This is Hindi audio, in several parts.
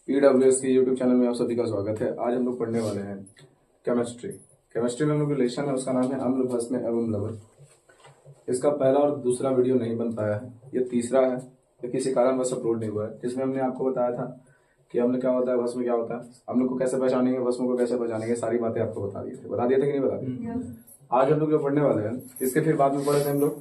PWS के YouTube चैनल में आप सभी का स्वागत है। आज हम लोग पढ़ने वाले हैं केमिस्ट्री में हम लोग जो लेसन है उसका नाम है अम्ल भस्म एवं लवण। इसका पहला और दूसरा वीडियो नहीं बन पाया है, ये तीसरा है। ये किसी कारणवश अपलोड नहीं हुआ है, जिसमें हमने आपको बताया था कि अम्ल क्या होता है, भस्म क्या होता है, अम्ल को कैसे पहचानेंगे, भस्म को कैसे पहचानेंगे, सारी बातें आपको बता दिए थे कि नहीं बता दिए। आज हम लोग जो पढ़ने वाले हैं इसके फिर बाद में पढ़े थे हम लोग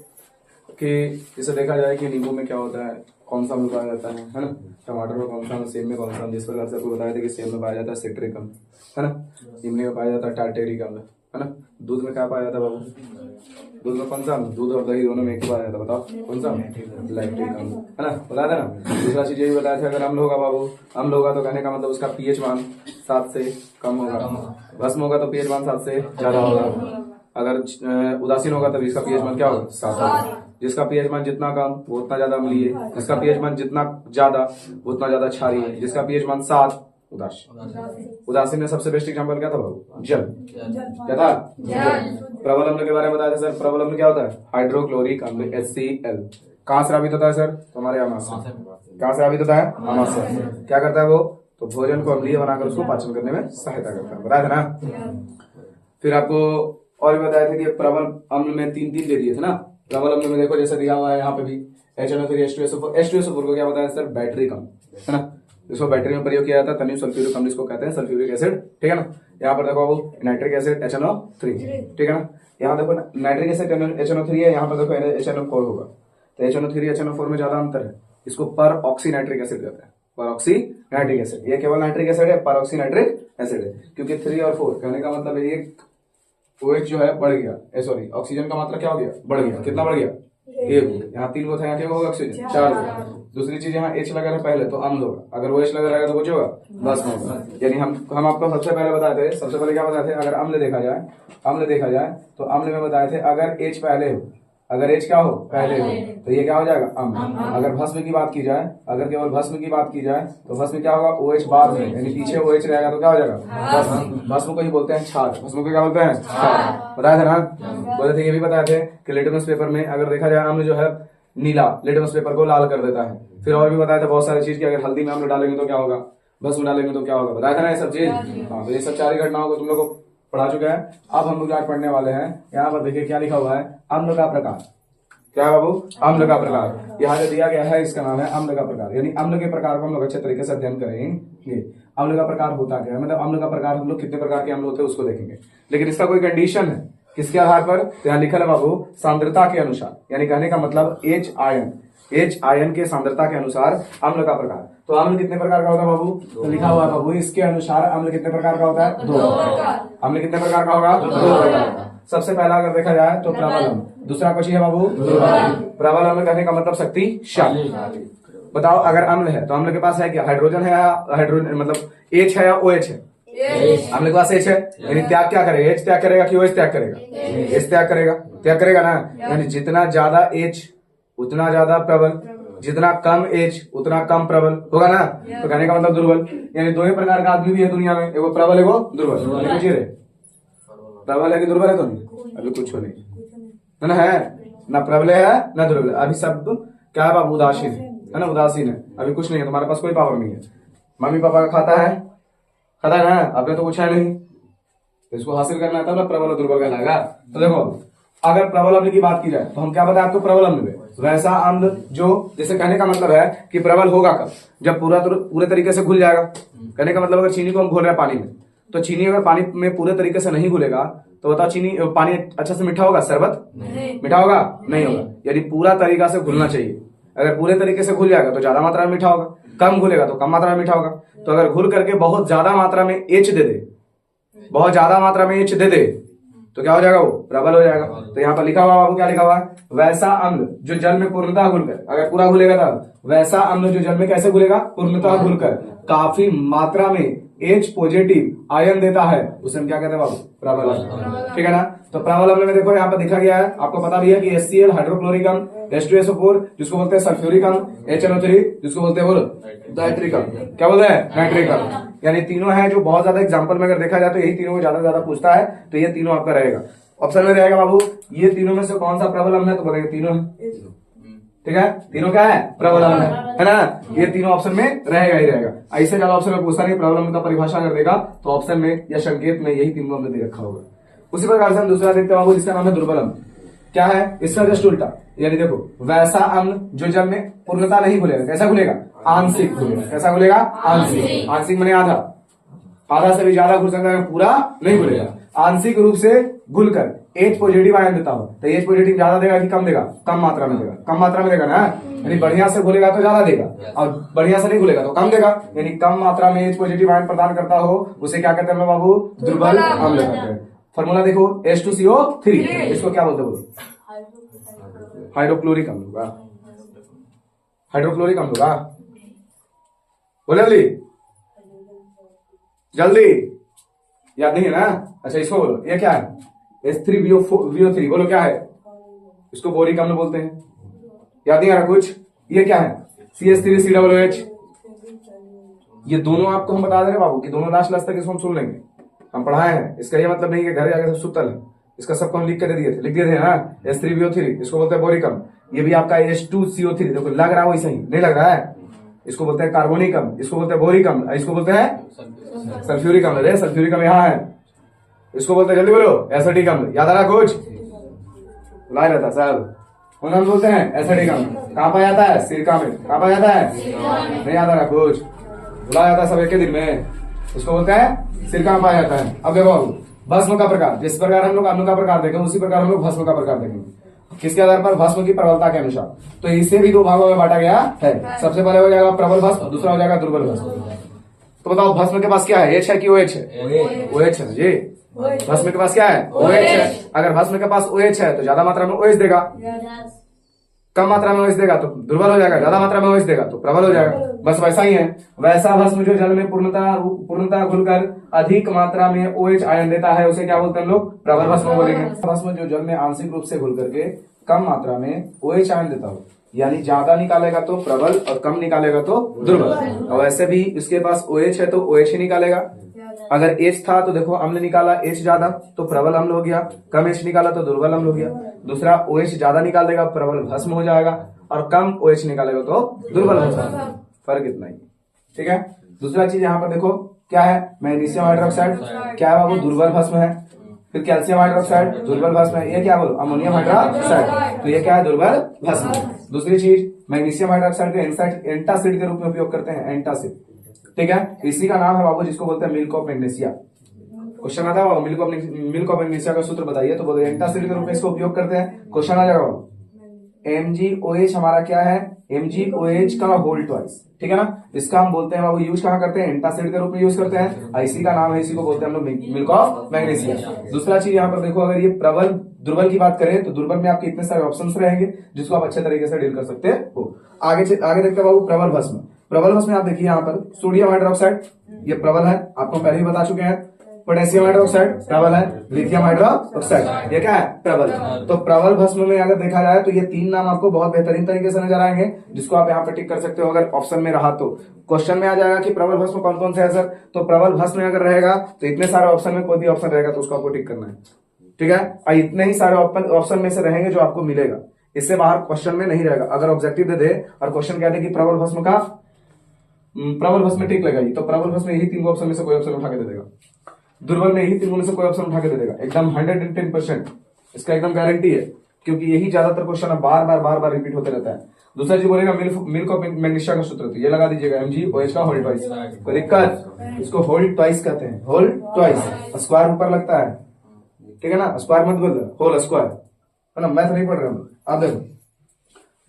कि इसे देखा जाए कि नींबू में क्या होता है, कौन सा अम्ल पाया जाता है ना, टमाटर में कौन सा, सेब में कौन सा। जिस प्रकार से आपको बताया था कि सेब में पाया जाता है सिट्रिक अम्ल, है ना, इमली में पाया जाता है टार्टेरिक अम्ल, है ना। दूध में क्या पाया जाता है बाबू, दूध में कौन सा अम्ल, दूध और दही दोनों में एक ही पाया जाता है, बताओ कौन सा, लैक्टिक अम्ल, है ना, बताया था ना। दूसरा चीज ये भी बताया था, अगर अम्ल होगा बाबू, अम्ल होगा तो कहने का मतलब उसका पीएच मान 7 से कम होगा, भस्म होगा तो पीएच मान 7 से ज्यादा होगा। अगर उदासीन होगा तब इसका पीएच मान क्या होगा, 7 होगा। जिसका पीएच मान जितना कम वो उतना ज्यादा अम्लीय है, जिसका पीएच मान जितना ज्यादा उतना ज्यादा क्षारीय है, जिसका पीएच मान 7 उदासीन में सबसे बेस्ट एग्जांपल क्या था बाबू, जल। क्या था, प्रबल अम्ल के बारे में बताया था सर। प्रबल अम्ल क्या होता है, हाइड्रोक्लोरिक अम्ल HCl। कहाँ से राबित होता है सर, तुम्हारे आमाशय से। कहाँ से राबित होता है, आमाशय से। क्या करता है वो, तो भोजन को अम्लीय बनाकर उसको पाचन करने में सहायता करता है, बताया था ना। फिर आपको और भी बताया था कि प्रबल अम्ल में 3 दे दिए थे ना। प्रबल अम्ल में देखो जैसे दिया हुआ है यहाँ पे भी HNO3H2SO4। H2SO4 को क्या बताया सर, बैटरी अम्ल, है ना। इसको बैटरी में प्रयोग किया जाता है, तनिव सल्फ्यूरिक अम्ल इसको कहते हैं, सल्फ्यूरिक एसिड, ठीक है ना। यहाँ पर देखो वो नाइट्रिक एसिड HNO3, ठीक है ना। यहाँ देखो नाइट्रिक एसिड HNO3 है, यहाँ पर देखो HNO4 होगा। तो HNO3 HNO4 में ज्यादा अंतर है, इसको पर ऑक्सी नाइट्रिक एसिड कहते हैं, पर ऑक्सी नाइट्रिक एसिड। ये केवल नाइट्रिक एसिड है, पर ऑक्सी नाइट्रिक एसिड है, क्योंकि 3 और 4 कहने का मतलब है एक OH जो है बढ़ गया, सॉरी ऑक्सीजन का मात्रा क्या हो गया, बढ़ गया। कितना बढ़ गया, 1। यहाँ 3 को था, यहाँ क्या होगा, ऑक्सीजन 4 होगा। दूसरी चीज यहाँ H लगा रहा पहले तो अम्ल होगा, अगर OH लगा रहेगा तो कुछ होगा, भस्म होगा। यानी हम आपको सबसे पहले बताए थे, सबसे पहले क्या बताए थे, अगर अम्ल देखा जाए तो अम्ल में बताए थे अगर H पहले हो, अगर H क्या हो, पहले हो, तो ये क्या हो जाएगा, अम्ल। अगर भस्म की बात की जाए, अगर केवल भस्म की बात की जाए तो भस्म क्या होगा, OH बाद में, यानी पीछे OH रहेगा तो क्या हो जाएगा, भस्म। भस्म को ही बोलते हैं छार, भस्म को क्या बोलते हैं, छार। बताया था ना। बोले थे, ये भी बताए थे कि लिटमस पेपर में अगर देखा जाए अम्ल जो है नीला, लिटमस पेपर को लाल कर देता है। फिर और भी बताया था बहुत सारी चीज की, अगर हल्दी में अम्ल डालेंगे तो क्या होगा, भस्म डालेंगे तो क्या होगा, बताया था ना ये सब चीज। हाँ, तो ये सब 4 ही घटनाओं को तुम लोग को पढ़ा चुका है। अब हम लोग आज पढ़ने वाले हैं, यहाँ पर देखिए क्या लिखा हुआ है, अम्ल का प्रकार। क्या बाबू, अम्ल का प्रकार। यहाँ जो दिया गया है इसका नाम है अम्ल का प्रकार, यानी अम्ल के प्रकार को हम लोग अच्छे तरीके से अध्ययन करेंगे। अम्ल का प्रकार होता क्या है, मतलब अम्ल का प्रकार हम लोग कितने प्रकार के अम्ल होते हैं उसको देखेंगे, लेकिन इसका कोई कंडीशन है, किसके आधार पर, तो यहाँ लिखा है बाबू सांद्रता के अनुसार, यानी कहने का मतलब H आयन के सांद्रता के अनुसार अम्ल का प्रकार। तो अम्ल कितने प्रकार का होता है बाबू, तो लिखा हुआ है बाबू इसके अनुसार अम्ल कितने प्रकार का होता है, 2 प्रकार। अम्ल कितने प्रकार का होगा, 2 प्रकार का। सबसे पहला अगर देखा जाए तो प्रबल अम्ल, दूसरा क्वेश्चन है बाबू प्रबल अम्ल कहने का मतलब शक्तिशाली। बताओ अगर अम्ल है तो अम्ल के पास है क्या, हाइड्रोजन है या हाइड्रोजन मतलब H है या OH है, अम्ल के पास H है, यानी त्याग क्या करेगा, H त्याग करेगा कि OH त्याग करेगा, H त्याग करेगा ना। यानी जितना ज्यादा H उतना ज्यादा प्रबल, जितना कम H उतना कम प्रबल होगा ना। तो कहने का मतलब दुर्बल, यानी 2 ही प्रकार का आदमी भी है दुनिया में, एगो प्रबल एगो दुर्बल। प्रबल है कि दुर्बल है, तो नहीं, अभी कुछ हो नहीं है ना प्रबल है ना दुर्बल। अभी सब क्या है बाबू, उदासीन है ना, उदासीन है, अभी कुछ नहीं है, तुम्हारे पास कोई पावर नहीं है। मम्मी पापा का खाता है ना, आपने तो कुछ है नहीं, तो इसको हासिल करना था ना, प्रबल और दुर्बल कहलाएगा। तो देखो अगर प्रबल अम्ल की बात की जाए तो हम क्या बताए आपको, प्रबल अम्ल में वैसा अम्ल जो, जैसे कहने का मतलब है कि प्रबल होगा कब, जब पूरे तरीके से घुल जाएगा। कहने का मतलब अगर चीनी को हम घोल रहे हैं पानी में, तो चीनी अगर पानी में पूरे तरीके से नहीं घुलेगा तो बताओ पानी अच्छा से मीठा होगा, शरबत मीठा होगा, नहीं होगा। यानी पूरा तरीका से घुलना चाहिए। अगर पूरे तरीके से घुल जाएगा तो ज्यादा मात्रा में मीठा होगा, कम घुलेगा तो कम मात्रा में मीठा होगा। तो अगर घुल करके बहुत ज्यादा मात्रा में H दे दे, बहुत ज्यादा मात्रा में H दे दे तो क्या हो जाएगा, वो प्रबल हो जाएगा। तो यहाँ पर लिखा हुआ बाबू, क्या लिखा हुआ है, वैसा अम्ल जो जल में पूर्णतः घुलकर, अगर पूरा घुलेगा तब, वैसा अम्ल जो जल में कैसे घुलेगा, पूर्णतः घुलकर काफी मात्रा में H पॉजिटिव आयन देता है, उसे हम क्या कहते हैं बाबू, प्रबल अम्ल, ठीक है ना। तो प्रबल अम्ल में देखो यहाँ पर दिखा गया है, आपको पता भी है कि HCl हाइड्रोक्लोरिक अम्ल, H2SO4 जिसको बोलते हैं सल्फ्यूरिक अम्ल, HNO3 जिसको बोलते हैं नाइट्रिक अम्ल, क्या बोलते हैं, नाइट्रिक अम्ल। यानी तीनों है जो बहुत ज्यादा एग्जाम्पल में अगर देखा जाए तो यही तीनों को ज्यादा पूछता है, तो ये तीनों आपका रहेगा। ऑप्शन में रहेगा बाबू ये तीनों में से कौन सा प्रबल अम्ल है, तो बोलेंगे तीनों है, ठीक है, तीनों क्या है, प्रबल अम्ल है ना। ये तीनों ऑप्शन में रहेगा ही रहेगा। ऐसे ज्यादा ऑप्शन में पूछता नहीं, प्रबल अम्ल का परिभाषा अगर देगा तो ऑप्शन में या संकेत में यही तीनों अम्ल दे रखा होगा। उसी प्रकार से हम दूसरा देखते हैं जिसका नाम है दुर्बल अम्ल। क्या है, इसका जस्ट उल्टा, यानी देखो वैसा अम्ल जो जल में पूर्णता नहीं घुलेगा। कैसा घुलेगा, आंशिक घुलेगा। कैसा घुलेगा, आंशिक। आंशिक माने आधा, आधा से भी ज्यादा घुल सकता है, पूरा नहीं घुलेगा। आंशिक रूप से घुलकर H पॉजिटिव आयन देता हो तो H पॉजिटिव ज्यादा देगा कि कम देगा, कम मात्रा में देगा। कम मात्रा में देगा ना, यानी बढ़िया से घुलेगा तो ज्यादा देगा और बढ़िया से नहीं घुलेगा तो कम देगा। यानी कम मात्रा में H पॉजिटिव आयन प्रदान करता हो उसे क्या कहते हैं बाबू, दुर्बल अम्ल कहते हैं। फॉर्मूला देखो H2CO3, इसको क्या बोलते बोलो, हाइड्रोक्लोरिक अम्ल होगा। हाइड्रोक्लोरिक अम्ल होगा, बोले जल्दी जल्दी, याद नहीं है ना। अच्छा इसको बोलो, ये क्या है, H3VO3, बोलो क्या है, इसको बोरिक अम्ल बोलते हैं। याद नहीं आ रहा कुछ, ये क्या है, CH3COOH। ये दोनों आपको हम बता दे रहे बाबू कि दोनों लास्ट तक इसको हम सुन लेंगे, हम पढ़ाए हैं। इसका ये मतलब नहीं कि घर जाकर सुतल है, इसका सबको हम लिख के लिख दिए थे ना। H3VO3 इसको बोलते हैं बोरिक अम्ल। ये भी आपका H2CO3, देखो लग रहा है वैसे ही, नहीं लग रहा है, इसको बोलते हैं कार्बोनिक अम्ल, इसको बोलते हैं बोरिक अम्ल, इसको बोलते हैं सल्फ्यूरिक अम्ल। अरे सल्फ्यूरिक अम्ल यहाँ है, इसको बोलते हैं, जल्दी बोलो, एसिटिक अम्ल। याद आ रहा कुछ, बुलाया रहता साहब, हम बोलते हैं एसिटिक अम्ल। कहाँ पाया जाता है, सिरका में। कहाँ पाया जाता है, नहीं याद आ रहा कुछ, बुलाया जाता है सब एक के दिन में, इसको बोलते हैं सिरका में पाया जाता है। अब देखो भस्म का प्रकार, जिस प्रकार हम लोग अम्ल का प्रकार देखें उसी प्रकार हम लोग भस्म का प्रकार देखेंगे। किसके आधार पर, भस्म की प्रबलता के अनुसार। तो इसे भी दो भागों में बांटा गया है। सबसे पहले हो जाएगा प्रबल भस्म, दूसरा हो जाएगा दुर्बल भस्म। तो बताओ भस्म के पास क्या है, H है कि OH है, OH है जी। भस्म के पास क्या है, OH है। अगर भस्म के पास OH है तो ज्यादा मात्रा में OH देगा, कम मात्रा में OH देगा तो दुर्बल हो जाएगा, ज्यादा मात्रा में OH देगा तो प्रबल हो जाएगा। बस वैसा ही है। वैसा भस्म जो जल में पूर्णता घुलकर अधिक मात्रा में OH आयन देता है उसे क्या बोलते हैं हम लोग, प्रबल भस्म बोलेंगे। भस्म जो जल में आंशिक रूप से घुल करके कम मात्रा में OH आयन देता हो, यानी ज्यादा निकालेगा तो प्रबल और कम निकालेगा तो दुर्बल। और वैसे भी इसके पास OH है तो OH ही निकालेगा। अगर H था तो देखो अम्ल निकाला, H ज्यादा तो प्रबल अम्ल हो गया, कम H निकाला तो दुर्बल अम्ल हो गया। दूसरा OH ज्यादा निकाल देगा, प्रबल भस्म हो जाएगा, और कम OH निकालेगा तो दुर्बल हो जाएगा। फर्क इतना ही, ठीक है। दूसरा चीज यहाँ पर देखो क्या है, मैग्नीशियम हाइड्रोक्साइड क्या है बाबू, दुर्बल भस्म है। फिर कैल्शियम हाइड्रोक्साइड दुर्बल भस्म है। ये क्या बोलो, अमोनियम हाइड्रोक्साइड, तो ये क्या है, दुर्बल भस्म। दूसरी चीज मैग्नीशियम हाइड्रोक्साइड के एंटासिड के रूप में उपयोग करते हैं, एंटासिड, ठीक है। इसी का नाम है बाबू जिसको बोलते हैं मिल्क ऑफ मैग्नीशिया। क्वेश्चन आता है मिल्क ऑफ मैग्नीशिया का सूत्र बताइए, तो बोलते एंटासिड के रूप में इसको उपयोग करते हैं। क्वेश्चन आ जाएगा MgOH हमारा क्या है, MgOH का होल ट्वाइस, ठीक है ना। इसका हम बोलते हैं बाबू यूज कहाँ करते हैं, एंटासिड के रूप में यूज करते हैं। इसी का नाम है, इसी को बोलते हैं हम लोग मिल्क ऑफ मैग्नीशिया। दूसरा चीज यहाँ पर देखो, अगर ये प्रबल दुर्बल की बात करें तो दुर्बल में आपके इतने सारे ऑप्शंस रहेंगे जिसको आप अच्छे तरीके से डील कर सकते हो। आगे देखते हैं बाबू प्रबल भस्म। प्रबल भस्म में आप देखिए यहाँ पर सोडियम हाइड्रोक्साइड ये प्रबल है, आपको पहले ही बता चुके हैं। पोटेशियम हाइड्रोक्साइड प्रबल है, लिथियम हाइड्रोक्साइड ये क्या है, प्रबल। तो प्रबल भस्म में अगर देखा जाए तो ये तीन नाम आपको बहुत बेहतरीन तरीके से नजर आएंगे, जिसको आप यहाँ पे टिक कर सकते हो। अगर ऑप्शन में रहा तो क्वेश्चन में आ जाएगा कि प्रबल भस्म कौन कौन से है सर, तो प्रबल भस्म में अगर रहेगा तो इतने सारे ऑप्शन में कोई भी ऑप्शन रहेगा तो उसको आपको टिक करना है, ठीक है। और इतने ही सारे ऑप्शन में से रहेंगे जो आपको मिलेगा, इससे बाहर क्वेश्चन में नहीं रहेगा। अगर ऑब्जेक्टिव दे दे और क्वेश्चन कहते कि प्रबल भस्म में टिक लगाई, तो प्रबल भस्म में यही तीन ऑप्शन में से कोई ऑप्शन उठा के दे देगा। दुर्बल में यही तीनों में से कोई ऑप्शन उठा के दे देगा, एकदम 110%, इसका एकदम गारंटी है, क्योंकि यही ज्यादातर क्वेश्चन बार बार रिपीट होते रहता है। दूसरा चीज बोलेगा मिल्क ऑफ मैग्नीशिया का सूत्र, तो ये लगा दीजिएगा MgOH का होल ट्वाइस। कोई दिक्कत, इसको होल ट्वाइस कहते हैं, होल ट्वाइस। स्क्वायर ऊपर लगता है, ठीक है ना, स्क्वायर मत बोल, होल स्क्वायर है ना। मैथ नहीं पढ़ रहे हम, आप देखो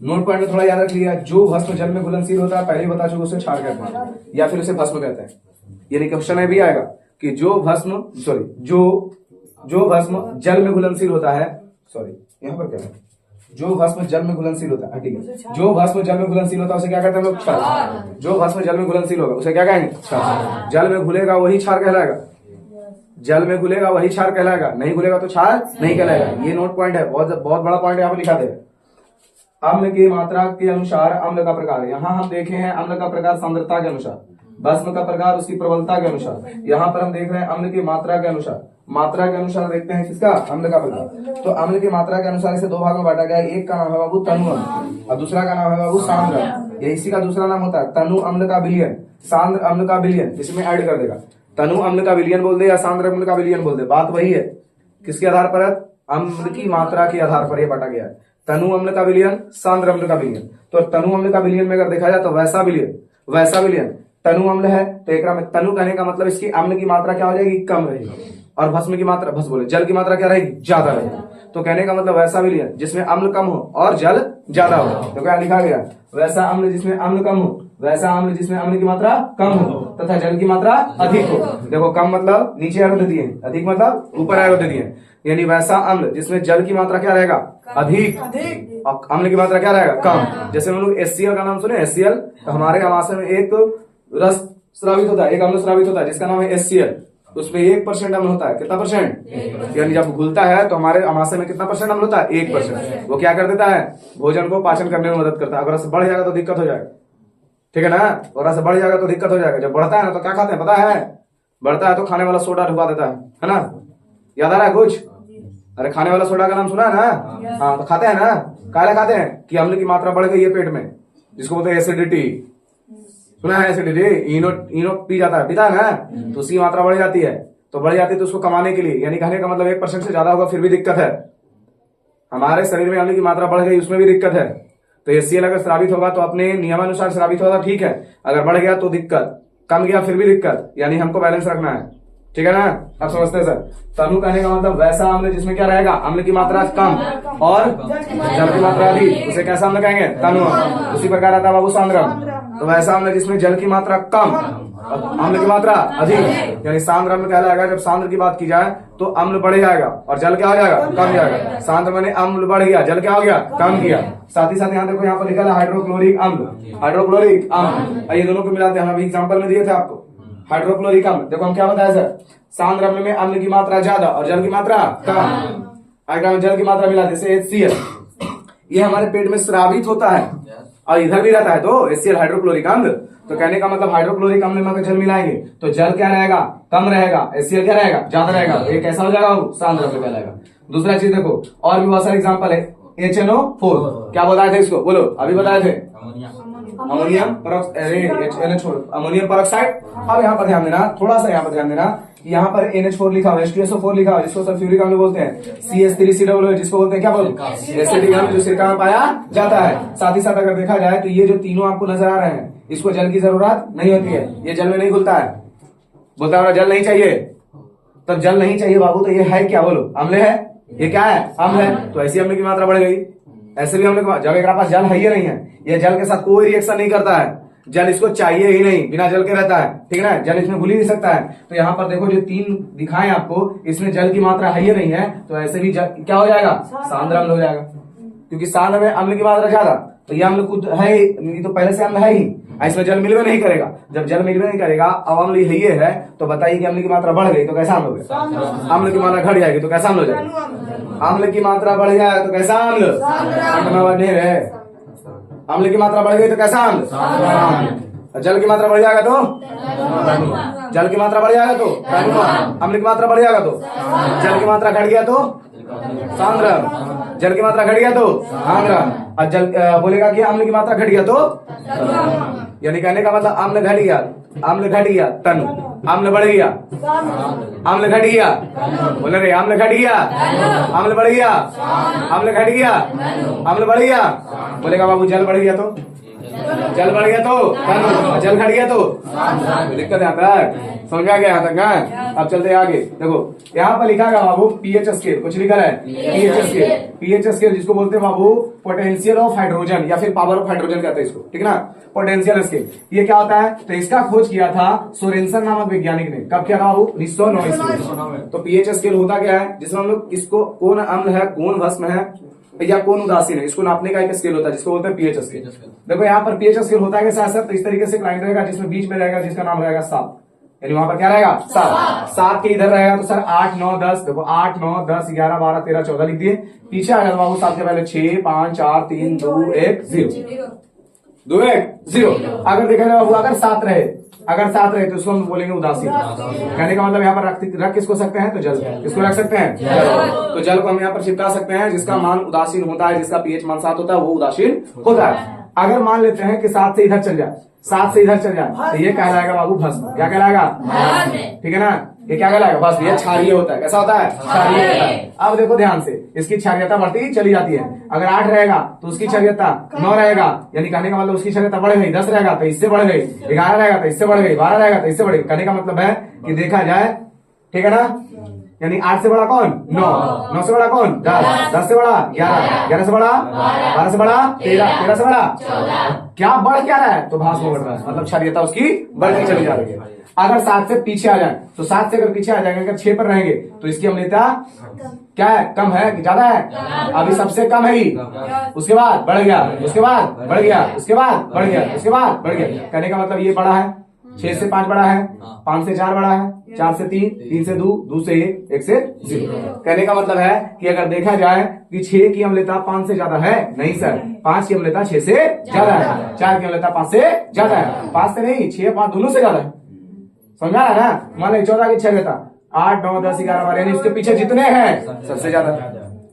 नोट पॉइंट में थोड़ा याद रख लिया। जो भस्म जल में घुलनशील होता है, पहले ही बता चुके, उसे क्षार कहते हैं या फिर उसे भस्म कहते हैं। यानी क्वेश्चन में भी आएगा कि जो भस्म जल में घुलनशील होता है, यहाँ पर क्या है, जो भस्म जल में घुलनशील होता है, ठीक है, जो भस्म जल में घुलनशील होता है उसे क्या कहते हैं लोग, क्षार। जो भस्म जल में घुलनशील होगा उसे क्या कहेंगे, क्षार। जल में घुलेगा वही क्षार कहलाएगा, जल में घुलेगा वही क्षार कहलाएगा, नहीं घुलेगा तो क्षार नहीं कहलाएगा। ये नोट पॉइंट है, बहुत बड़ा पॉइंट यहाँ पर लिखा दे। अम्ल की मात्रा के अनुसार अम्ल का प्रकार, यहाँ हम देखे हैं अम्ल का प्रकार सांद्रता के अनुसार, भस्म का प्रकार उसकी प्रबलता के अनुसार। यहाँ पर हम देख रहे हैं अम्ल की मात्रा के अनुसार, मात्रा के अनुसार देखते हैं किसका, अम्ल का प्रकार। तो अम्ल की मात्रा के अनुसार इसे दो भाग में बांटा गया है। एक का नाम है बाबू तनु अम्ल और दूसरा का नाम है बाबू सांद्र अम्ल। ये इसी का दूसरा नाम होता है तनु अम्ल का विलयन, सांद्र अम्ल का विलयन। इसमें ऐड कर देगा, तनु अम्ल का विलयन बोल दे या सांद्र अम्ल का विलयन बोल दे, बात वही है। किसके आधार पर है, अम्ल की मात्रा के आधार पर यह बांटा गया है। तनु अम्ल का विलयन, सांद्र अम्ल का विलयन। तो तनु अम्ल का विलयन में अगर देखा जाए तो वैसा विलयन तनु अम्ल है, तो एक में तनु कहने का मतलब इसकी अम्ल की मात्रा क्या हो जाएगी, कम रहेगी, और भस्म की मात्रा, भस्म बोले जल की मात्रा क्या रहेगी, ज्यादा रहेगी। तो कहने का मतलब वैसा विलयन जिसमें अम्ल कम हो और जल ज्यादा हो। तो क्या लिखा गया, वैसा अम्ल जिसमें अम्ल कम हो, वैसा अम्ल जिसमें अम्ल की मात्रा कम हो तथा जल की मात्रा अधिक हो। देखो कम मतलब नीचे एरो दे दिए, अधिक मतलब ऊपर एरो दे दिए। यानी वैसा अम्ल जिसमें जल की मात्रा क्या रहेगा, अधिक, और अम्ल की मात्रा क्या रहेगा, कम। जैसे हम लोग HCl का नाम सुने, HCl, तो हमारे आमाशय में एक रस स्रावित होता है, एक अम्ल स्रावित होता है जिसका नाम है HCl। उसमें 1% अम्ल होता है। कितना परसेंट, यानी जब घुलता है तो हमारे आमाशय में कितना परसेंट अम्ल होता है, 1%। वो क्या कर देता है, भोजन को पाचन करने में मदद करता है। अगर रस बढ़ जाएगा तो दिक्कत हो जाएगा, ठीक है ना, और रस बढ़ जाएगा तो दिक्कत हो जाएगा। जब बढ़ता है ना तो क्या खाते हैं पता है, बढ़ता है तो खाने वाला सोडा ढुका देता है ना, याद आ रहा है कुछ, अरे खाने वाला सोडा का नाम सुना है ना, हाँ, तो खाते हैं ना, काहे खाते हैं कि अम्ल की मात्रा बढ़ गई है पेट में, जिसको बोलते हैं एसिडिटी, सुना है एसिडिटी, इनो पी जाता है, पीता है ना, तो उसकी मात्रा बढ़ जाती है, तो बढ़ जाती है तो उसको कमाने के लिए, यानी कहने का मतलब 1% से ज्यादा होगा फिर भी दिक्कत है। हमारे शरीर में अम्ल की मात्रा बढ़ गई उसमें भी दिक्कत है। तो HCl अगर स्रावित होगा तो अपने नियमानुसार स्रावित होगा, ठीक है, अगर बढ़ गया तो दिक्कत, कम गया फिर भी दिक्कत, यानी हमको बैलेंस रखना है, ठीक है ना। अब समझते हैं सर, तनु कहने का मतलब वैसा अम्ल जिसमें क्या रहेगा, अम्ल की मात्रा कम और जल की मात्रा अधिक, उसे कैसा अम्ल कहेंगे, तनु अम्ल। उसी प्रकार आता है बाबू सांद्र अम्ल, तो वैसा अम्ल जिसमें जल की मात्रा कम और अम्ल की मात्रा अधिक, यानी सांद्र अम्ल कहलाएगा। जब सांद्र की बात की जाए तो अम्ल बढ़ जाएगा और जल क्या हो जाएगा, कम जाएगा। सांद्र माने अम्ल बढ़ गया, जल क्या हो गया, कम किया। साथ ही साथ यहाँ देखो, यहाँ पर लिखा है हाइड्रोक्लोरिक अम्ल, हाइड्रोक्लोरिक अम्ल। ये दोनों को मिलाते हैं, हम अभी एग्जाम्पल में दिए थे आपको हाइड्रोक्लोरिक अम्ल। देखो हम क्या बताया सर, सांद्र अम्ल में अम्ल की मात्रा ज्यादा और जल की मात्रा कम, जल की मात्रा मिला जैसे HCl, ये हमारे पेट में स्रावित होता है और इधर भी रहता है, तो HCl हाइड्रोक्लोरिक अम्ल। तो कहने का मतलब हाइड्रोक्लोरिक अम्ल में अगर जल मिलाएंगे तो जल क्या रहेगा, कम रहेगा, HCl क्या रहेगा, ज्यादा रहेगा, तो ये कैसा हो जाएगा, सांद्र अम्ल कहलाएगा। दूसरा चीज देखो, और भी बहुत सारे एग्जाम्पल है। HNO4 क्या बताए थे इसको, बोलो, अभी बताए थे, अमोनियम परऑक्साइड। अब यहाँ पर ध्यान देना, थोड़ा सा यहाँ पर ध्यान देना कि यहाँ पर NH4 लिखा हुआ है, H2SO4 लिखा हुआ है, जिसको सल्फ्यूरिक अम्ल बोलते हैं, CH3COO जिसको बोलते हैं क्या बोलते, एसिडिक अम्ल, जो सिरका में पाया जाता है। साथ ही साथ अगर देखा जाए तो ये जो तीनों आपको नजर आ रहे हैं, इसको जल की जरूरत नहीं होती है, ये जल में नहीं घुलता है। बोलता है जल नहीं चाहिए, तब जल नहीं चाहिए बाबू, तो ये है क्या, बोलो, अम्ल है, ये क्या है, अम्ल है। तो ऐसी अम्ल की मात्रा बढ़ गई, ऐसे भी हम लोग जब एक पास जल है ही नहीं है, ये जल के साथ कोई रिएक्शन नहीं करता है, जल इसको चाहिए ही नहीं, बिना जल के रहता है, ठीक है ना, जल इसमें घुल ही नहीं सकता है। तो यहाँ पर देखो जो तीन दिखाएं आपको, इसमें जल की मात्रा है ही नहीं है, तो ऐसे भी जल क्या हो जाएगा, सांद्र अम्ल हो जाएगा, क्योंकि सांद्र में अम्ल की मात्रा ज्यादा, तो ये अम्ल खुद है ही, ये तो पहले से अम्ल है ही, इसमें जल मिलवे नहीं करेगा। जब जल मिलवे नहीं करेगा, अब अम्ल ये है, तो बताइए कि अम्ल की मात्रा बढ़ गई तो कैसा अम्ल हो गया, अम्ल की मात्रा घट जाएगी तो कैसा अम्ल हो जाएगा, अम्ल की मात्रा बढ़ जाए तो कैसा अम्ल, अम्ल की मात्रा बढ़ गई तो कैसा अम्ल, जल की मात्रा बढ़ जाएगा तो, जल की मात्रा बढ़ जाएगा तो अम्ल की मात्रा बढ़ जाएगा तो, जल की मात्रा घट गया तो सांद्र, जल की मात्रा घट गया तो सांद्र, और जल बोलेगा कि अम्ल की मात्रा घट गया तो, यानी कहने का मतलब अम्ल घट गया, अम्ल घट गया तनु, अम्ल बढ़ गया, अम्ल घट गया, बोले रे अम्ल घट गया, अम्ल बढ़ गया, अम्ल घट गया, अम्ल बढ़ गया, बोलेगा बाबू जल बढ़ गया तो, जल बढ़ गया तो तनु, जल घट गया तो दिक्कत यहाँ तक समझ में आ गया, यहाँ तक ना। अब चलते आगे, देखो यहाँ पर लिखा गया बाबू पीएच स्केल, कुछ लिखा है पीएच स्केल, पीएच स्केल जिसको बोलते हैं बाबू पोटेंशियल ऑफ हाइड्रोजन या फिर पावर ऑफ हाइड्रोजन कहते हैं इसको, ठीक है ना, पोटेंशियल स्केल। ये क्या होता है, तो इसका खोज किया था सोरेनसन नामक वैज्ञानिक ने, कब किया था बाबू, 1909 में। तो पीएच स्केल होता क्या है, जिसमें हम लोग इसको कौन अम्ल है, कौन भस्म है या कौन उदासीन है, इसको नापने का एक स्केल होता है जिसको बोलते हैं पीएच स्केल। देखो यहाँ पर पीएच स्केल होता है साथ साथ इस तरीके से क्लाइंट रहेगा, जिसमें बीच में रहेगा जिसका नाम रहेगा 7, यानी वहां पर क्या रहेगा 7 के इधर रहेगा तो सर 8 9 10, देखो 8 9 10 11 12 13 14 लिख दिए। पीछे आ जाएगा बाबू 7 के पहले 6 5 4 3 2 1 0, 2 1 0। अगर देखा जाए बाबू अगर 7 रहे, तो उसको हम बोलेंगे उदासीन। कहने का मतलब यहाँ पर रख किसको सकते हैं, तो जल। किसको रख सकते हैं, जल। तो जल को हम यहाँ पर चिपका सकते हैं जिसका मान उदासीन होता है, जिसका पीएच मान 7 होता है, वो उदासीन होता है। अगर मान लेते हैं कि 7 से इधर चल जाए, 7 से इधर चल जाए, तो ये कहलाएगा बाबू भस्म। क्या कहलाएगा, ठीक है ना, ये क्या कहलाएगा, भस्म। ये क्षारीय होता है। कैसा होता है, क्षारीय होता है। अब देखो ध्यान से, इसकी क्षारीयता बढ़ती चली जाती है। अगर 8 रहेगा तो उसकी क्षारीयता 9 रहेगा, यानी कहने का मतलब उसकी क्षारीयता बढ़ गई। 10 रहेगा तो इससे बढ़ गई, 11 रहेगा तो इससे बढ़ गई, 12 रहेगा तो इससे बढ़ गई। कहने का मतलब है कि देखा जाए, ठीक है ना, यानी 8 से बड़ा कौन, 9, 9 से बड़ा कौन, 10, 10 से बड़ा 11, 11 से बड़ा 12 से बड़ा 13, 13 से बड़ा 14। क्या बढ़ क्या रहा है, तो भास्म बढ़ रहा है, मतलब क्षारीयता उसकी बढ़ती चली जा रही है। अगर 7 से पीछे आ जाए, तो 7 से अगर पीछे आ जाएंगे, अगर 6 पर रहेंगे, तो इसकी अम्लता क्या है, कम है कि ज्यादा है, अभी सबसे कम है ही। उसके बाद बढ़ गया, उसके बाद बढ़ गया, उसके बाद बढ़ गया, उसके बाद बढ़ गया। कहने का मतलब ये बड़ा है, 6 से 5 बड़ा है, 5 से 4 बड़ा है, 4 से 3, 3 से 2, 2 से 1, 1 से 0। कहने का मतलब है कि अगर देखा जाए कि 6 की अम्लता 5 से ज्यादा है, नहीं सर, 5 की अम्लता 6 से ज्यादा है, 4 की अम्लता 5 से ज्यादा है, 5 से नहीं, 6 5 दोनों से ज्यादा है। समझा रहा ना, मान लो 14 की 6 लेता, 8 9 10 11 12, यानी उसके पीछे जितने हैं सबसे ज्यादा।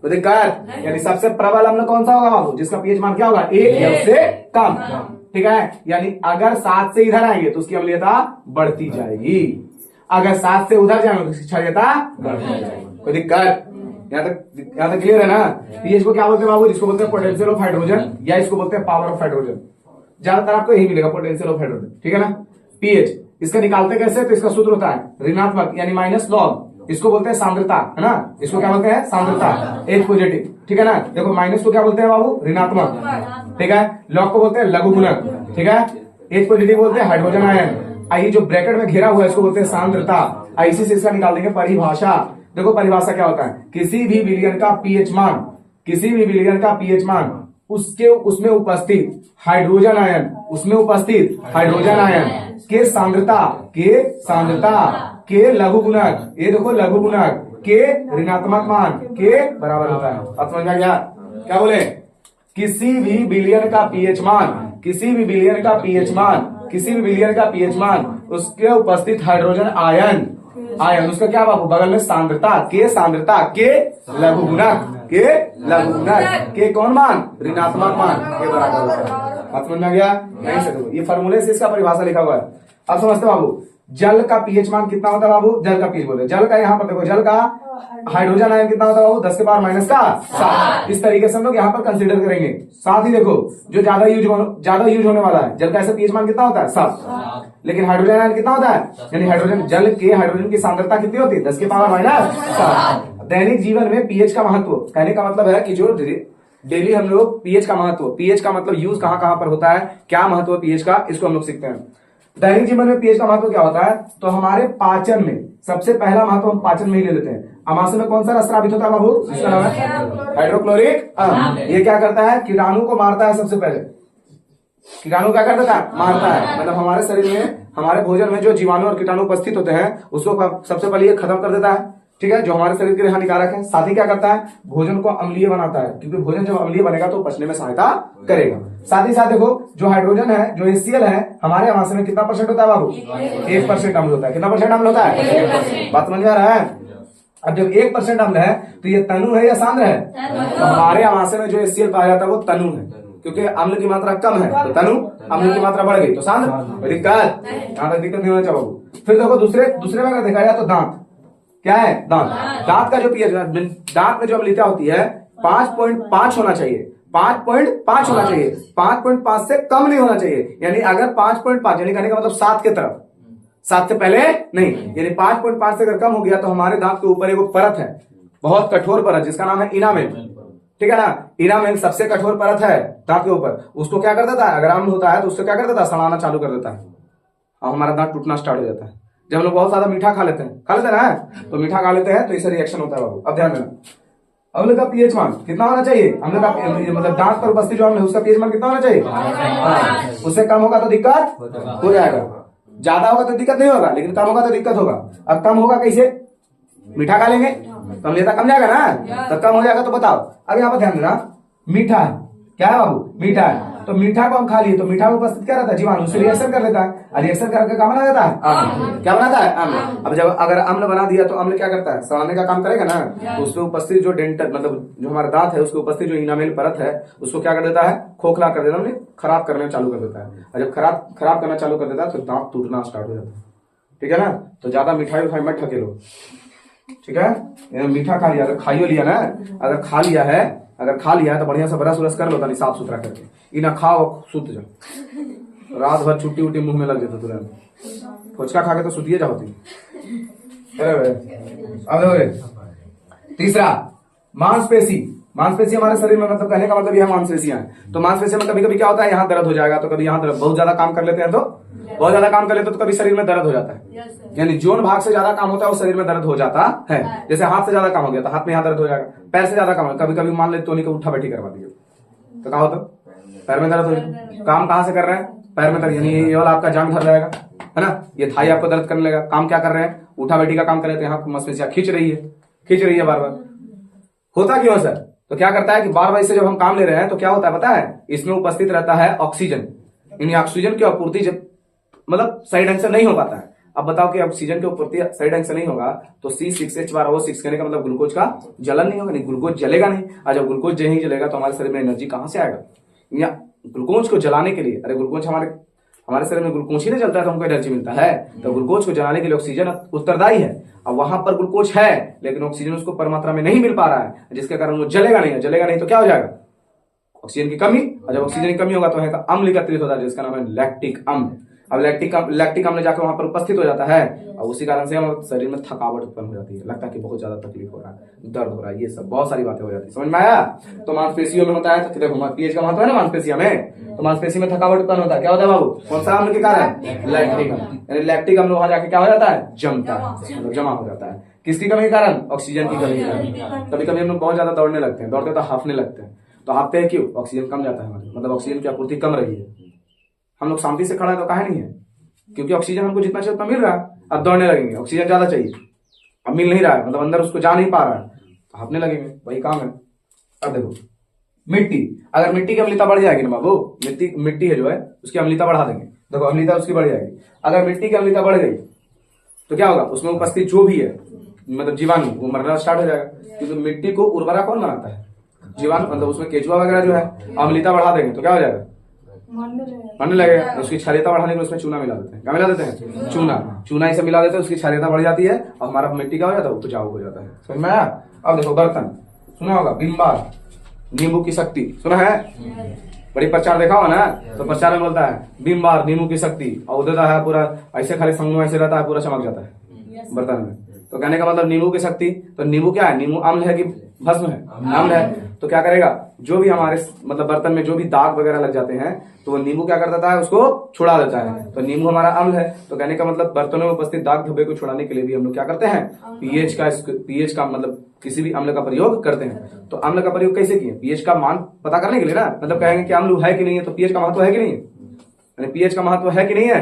तो दिक्कत, यानी सबसे प्रबल अम्ल कौन सा होगा बाबू, जिसका पीएच मान क्या होगा, 1 या उससे कम, ठीक है। यानी अगर 7 से इधर आएंगे तो उसकी अम्लीयता बढ़ती जाएगी, अगर 7 से उधर जाएंगे तो उसकी क्षारीयता बढ़ती जाएगी। कोई दिक्कत, यहाँ तक क्लियर है ना। पीएच को क्या बोलते हैं बाबू, जिसको बोलते हैं पोटेंशियल ऑफ हाइड्रोजन, या इसको बोलते हैं पावर ऑफ हाइड्रोजन। ज्यादातर आपको यही मिलेगा, पोटेंशियल ऑफ हाइड्रोजन, ठीक है ना। पीएच इसका निकालते कैसे, तो इसका सूत्र होता है ऋणात्मक यानी माइनस लॉग, इसको बोलते हैं सांद्रता, है ना, इसको क्या बोलते हैं, सांद्रता, H पॉजिटिव, ठीक है ना। देखो माइनस को क्या बोलते हैं बाबू, ऋणात्मक, ठीक है। लॉग को बोलते हैं लघु गुणक, ठीक है। H पॉजिटिव बोलते हैं हाइड्रोजन आयन। आइए जो ब्रैकेट में घेरा हुआ है इसको बोलते हैं सांद्रता। इसी से इसका निकाल देंगे परिभाषा। देखो परिभाषा क्या होता है, किसी भी विलयन का पीएच मान, किसी भी विलयन का पीएच मान उसमें उपस्थित हाइड्रोजन आयन, उसमें उपस्थित हाइड्रोजन आयन के सांद्रता के लघु गुणक, ये देखो लघु गुणक के ऋणात्मक मान के बराबर होता है। अब समझ में गया, क्या बोले, किसी भी विलयन का पीएच मान, किसी भी विलयन का पीएच मान, किसी भी विलयन का पीएच मान, उसके उपस्थित हाइड्रोजन आयन उसका क्या बाबू, बगल में सांद्रता के लघु गुणक के कौन मान, ऋणात्मक मान के बराबर होता है। बात समझ में गया, नहीं सर, ये फॉर्मूले से इसका परिभाषा लिखा हुआ है। अब समझते बाबू, जल का पीएच मान कितना होता है बाबू, जल का पीएच बोलते हैं, जल का यहाँ पर देखो, जल का हाइड्रोजन आयन कितना होता है बाबू, 10 के पावर माइनस का 7। इस तरीके से हम लोग यहाँ पर कंसीडर करेंगे। साथ ही देखो जो ज्यादा यूज होने वाला है, जल का ऐसा पीएच मान कितना होता है, 7, लेकिन हाइड्रोजन आयन कितना होता है, यानी जल के हाइड्रोजन की सांद्रता कितनी होती है, 10 के पावर माइनस 7। दैनिक जीवन में पीएच का महत्व, कहने का मतलब है कि जो डेली हम लोग पीएच का मतलब यूज कहां पर होता है, क्या महत्व है पीएच का, इसको हम लोग सीखते हैं। दैनिक जीवन में पीएच का महत्व क्या होता है, तो हमारे पाचन में सबसे पहला महत्व हम पाचन में ही ले लेते हैं। अमाशय में कौन सा रस स्रावित होता है बाबू, इसका नाम है हाइड्रोक्लोरिक अम्ल। ये क्या करता है, कीटाणु को मारता है। सबसे पहले कीटाणु क्या कर देता है, मारता है, मतलब हमारे शरीर में, हमारे भोजन में जो जीवाणु और कीटाणु उपस्थित होते हैं उसको सबसे पहले ये खत्म कर देता है, ठीक है, जो हमारे शरीर के लिए हानिकारक है। साथ ही क्या करता है, भोजन को अम्लीय बनाता है, क्योंकि भोजन जब अम्लीय बनेगा तो पचने में सहायता करेगा। साथ ही साथ देखो जो हाइड्रोजन है, जो HCl है, हमारे अमाशय में कितना % होता है बाबू, 1% अम्ल होता है। कितना % अम्ल होता है, बात समझ में आ रहा है। अब जब 1% अम्ल है तो ये तनु है या सांद्र है, तो हमारे अमाशय में जो HCl पाया जाता है वो तनु है, क्योंकि अम्ल की मात्रा कम है तो तनु, अम्ल की मात्रा बढ़ गई तो सांद्र। दिक्कत, यहाँ तक दिक्कत नहीं होना चाहिए बाबू। फिर देखो दूसरे में अगर देखा जाए तो दांत, क्या है, दांत का जो पीएच, दांत में जो अम्लता होती है 5.5 होना चाहिए, 5.5 होना चाहिए, 5.5 से कम नहीं होना चाहिए। यानी अगर 5.5 यानी कहने का मतलब 7 के तरफ, 7 से पहले नहीं, यानी 5.5 से अगर कम हो गया तो हमारे दांत के ऊपर एक परत है, बहुत कठोर परत, जिसका नाम है इनामेल, ठीक है ना। इनामेल सबसे कठोर परत है दांत के ऊपर, उसको क्या कर देता है, अगर अम्ल होता है तो उसको क्या कर देता है, सड़ाना चालू कर देता है और हमारा दांत टूटना स्टार्ट हो जाता है। जब हम लोग बहुत ज्यादा मीठा खा लेते हैं ना, तो मीठा खा लेते हैं तो इससे रिएक्शन होता है बाबू। अब ध्यान देना, अम्ल का पीएच मान कितना होना चाहिए, अम्ल का मतलब दांत पर उपस्थित जो अम्ल है उसका पीएच मान कितना होना चाहिए, उससे कम होगा तो दिक्कत हो जाएगा, ज्यादा होगा तो दिक्कत नहीं होगा, लेकिन कम होगा तो दिक्कत होगा। अब कम होगा कैसे, मीठा खा लेंगे तो अम्लता कम जाएगा ना, तो कम हो जाएगा। तो बताओ, अब यहाँ पर ध्यान देना, मीठा है, क्या है बाबू, मीठा है, तो मीठा को हम खा लिए तो मीठा में उपस्थित क्या रहता है? जीवाणु। उससे रिएक्शन कर लेता है, रिएक्शन करके क्या बना देता है? अम्ल। क्या बनाता है? अम्ल। अब जब अगर अम्ल बना दिया तो अम्ल क्या करता है? सड़ाने का काम करेगा ना। तो उसमें उपस्थित जो डेंटल मतलब जो हमारा दांत है उसके उपस्थित जो इनामेल परत है उसको क्या कर देता है? खोखला कर देता है, खराब करना चालू कर देता है। और जब खराब करना चालू कर देता है तो दांत टूटना स्टार्ट हो जाता है। ठीक है ना। तो ज्यादा मिठाई उठाई मत ठकेलो, ठीक है। मीठा खा लिया, अगर खाइयो लिया ना, अगर खा लिया है तो बढ़िया से ब्रश उरस कर लो ताकि साफ सुथरा करके। इना खाओ सुत जाओ, रात भर छुट्टी उट्टी मुंह में लग जाता तुरंत। फुचका खा के तो सुतिए जाओ थी। अब तीसरा मांसपेशी हमारे शरीर में मतलब कहने का मतलब यह मांसपेशियां हैं। तो मांसपेशियों में कभी कभी क्या होता है? यहाँ दर्द हो जाएगा तो कभी यहाँ दर्द, बहुत ज्यादा काम कर लेते हैं तो कभी शरीर में दर्द हो जाता है। यानी जोन भाग से ज्यादा काम होता है वो शरीर में दर्द हो जाता है। जैसे हाथ से ज्यादा काम हो गया तो हाथ में यहाँ दर्द हो जाएगा। पैर से ज्यादा काम हो, कभी कभी मान ले तो उठा बैठी करवा दिए तो क्या होता? पैर में दर्द हो जाएगा। काम कहाँ से कर रहे हैं? पैर में दर्द, यानी ये वाला आपका जांघ धर जाएगा, है ना। ये थाई आपको दर्द करने लगेगा। काम क्या कर रहे हैं? उठा बैठी का काम कर रहे हैं। यहाँ मांसपेशियां खींच रही है बार बार। होता क्यों है सर? तो क्या करता है कि बार बार इससे जब हम काम ले रहे हैं तो क्या होता है पता है? इसमें उपस्थित रहता है ऑक्सीजन। यानी ऑक्सीजन की आपूर्ति जब मतलब सही ढंग से नहीं हो पाता है। अब बताओ कि ऑक्सीजन की आपूर्ति सही ढंग से नहीं होगा तो C6H12O6 कहने का मतलब ग्लूकोज का जलन नहीं होगा, नहीं ग्लूकोज जलेगा नहीं। और जब ग्लूकोज नहीं जलेगा तो हमारे शरीर में एनर्जी कहां से आएगा? या ग्लूकोज को जलाने के लिए, अरे ग्लूकोज हमारे शरीर में ग्लूकोज ही नहीं जलता है तो हमको एनर्जी मिलता है। तो ग्लूकोज को जलाने के लिए ऑक्सीजन उत्तरदायी है। अब वहां पर ग्लूकोज है लेकिन ऑक्सीजन उसको परमात्रा में नहीं मिल पा रहा है, जिसके कारण वो जलेगा नहीं तो क्या हो जाएगा? ऑक्सीजन की कमी। और जब ऑक्सीजन की कमी होगा तो यहाँ अम्ल एकत्रित होता है जिसका नाम है लैक्टिक अम्ल। अब लैक्टिक अम्ल जाकर वहां पर उपस्थित हो जाता है और उसी कारण से हम शरीर में थकावट उत्पन्न हो जाती है, लगता है कि बहुत ज्यादा तकलीफ हो रहा है, दर्द हो रहा है, ये सब बहुत सारी बातें हो जाती है। समझ में आया? तो मांसपेशियों में होता है, तो देखो पीएच का महत्व है ना मांसपेशियों में। तो मांसपेशी में थकावट उत्पन्न होता है, क्या होता है बाबू? कौन सा अम्ल के कारण? लैक्टिक अम्ल। यानी लैक्टिक अम्ल वहां जाके क्या हो जाता है? जमता है, जमा हो जाता है। किसकी कमी के कारण? ऑक्सीजन की कमी के कारण। कभी कभी हम लोग बहुत ज्यादा दौड़ने लगते हैं, दौड़ते तो हाफने लगते हैं। तो हाफते हैं क्यों? ऑक्सीजन कम जाता है हमारे, मतलब ऑक्सीजन की आपूर्ति कम रही है। हम लोग शांति से खड़ा है तो काहे नहीं है? क्योंकि ऑक्सीजन हमको जितना चाहिए उतना मिल रहा है। अब दौड़ने लगेंगे, ऑक्सीजन ज्यादा चाहिए, अब मिल नहीं रहा है, मतलब अंदर उसको जा नहीं पा रहा है, तो हाफने लगेंगे, वही काम है। अब देखो मिट्टी, अगर मिट्टी की अम्लता बढ़ जाएगी ना बाबू, मिट्टी है जो है उसकी अम्लता बढ़ा देंगे। देखो अम्लता उसकी बढ़ जाएगी। अगर मिट्टी की अम्लता बढ़ गई तो क्या होगा? उसमें उपस्थित जो भी है मतलब जीवाणु वो मरना स्टार्ट हो जाएगा। क्योंकि मिट्टी को उर्वरा कौन बनाता है? जीवाणु। मतलब उसमें केचुआ वगैरह जो है अम्लता बढ़ा देंगे तो क्या हो जाएगा? मरने लगेगा। उसकी क्षारीयता बढ़ाने के लिए उसमें चूना मिला देते हैं। क्या मिला देते हैं? चूना इसे मिला देते हैं, उसकी क्षारीयता बढ़ जाती है और हमारा मिट्टी का हो जाता है उपजाऊ हो जाता है। समझ में आया? अब देखो बर्तन सुना होगा, बिम्बार, नींबू की शक्ति सुना है? बड़ी प्रचार देखा हो ना, तो प्रचार में बोलता है बिम्बार नींबू की शक्ति, और देता है पूरा ऐसे, खाली संग ऐसे रहता है, पूरा चमक जाता है बर्तन में। तो कहने का मतलब नींबू की शक्ति। तो नींबू क्या है? नींबू अम्ल है कि भस्म है? अम्ल है। तो क्या करेगा? जो भी हमारे मतलब बर्तन में जो भी दाग वगैरह लग जाते हैं तो वो नींबू क्या कर देता है? उसको छुड़ा देता है। तो नींबू हमारा अम्ल है। तो कहने का मतलब बर्तनों में उपस्थित दाग धब्बे को छुड़ाने के लिए भी हम लोग क्या करते हैं? पीएच का मतलब किसी भी अम्ल का प्रयोग करते हैं। तो अम्ल का प्रयोग कैसे किए? पीएच का मान पता करने के लिए ना, मतलब कहेंगे कि अम्ल है कि नहीं है, तो पीएच का महत्व है कि नहीं है? पीएच का महत्व है कि नहीं है?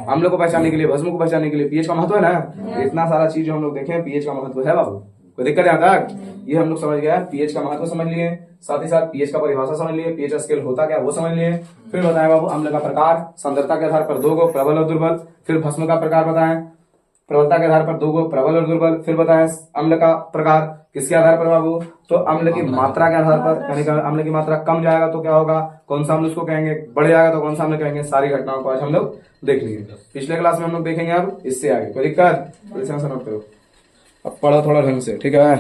अम्ल को पहचानने के लिए, भस्म को पहचानने के लिए पीएच का महत्व है ना। इतना सारा चीज जो हम लोग देखें पीएच का महत्व है बाबू। कोई दिक्कत है तक? ये हम लोग समझ गया, पीएच का महत्व समझ लिए, साथ ही साथ पीएच का परिभाषा समझ लिए, पीएच स्केल होता क्या वो समझ लिए। फिर बताएं बाबू अम्ल का प्रकार, सांद्रता के आधार पर 2 गो, प्रबल और दुर्बल। फिर भस्म का प्रकार बताएं, प्रबलता के आधार पर 2 गो, प्रबल और दुर्बल। फिर बताएं अम्ल का प्रकार किसके आधार पर बाबू? तो अम्ल की मात्रा के आधार पर, यानी कि अम्ल की मात्रा कम जाएगा तो क्या होगा? कौन सा अम्ल उसको कहेंगे? बढ़ जाएगा तो कौन सा अम्ल कहेंगे? सारी घटनाओं को आज हम लोग देख लिए। पिछले क्लास में हम लोग देखेंगे अब इससे आगे। कोई दिक्कत? नोट करो, अब पढ़ो थोड़ा ढंग से, ठीक है?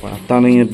पढ़ता नहीं है।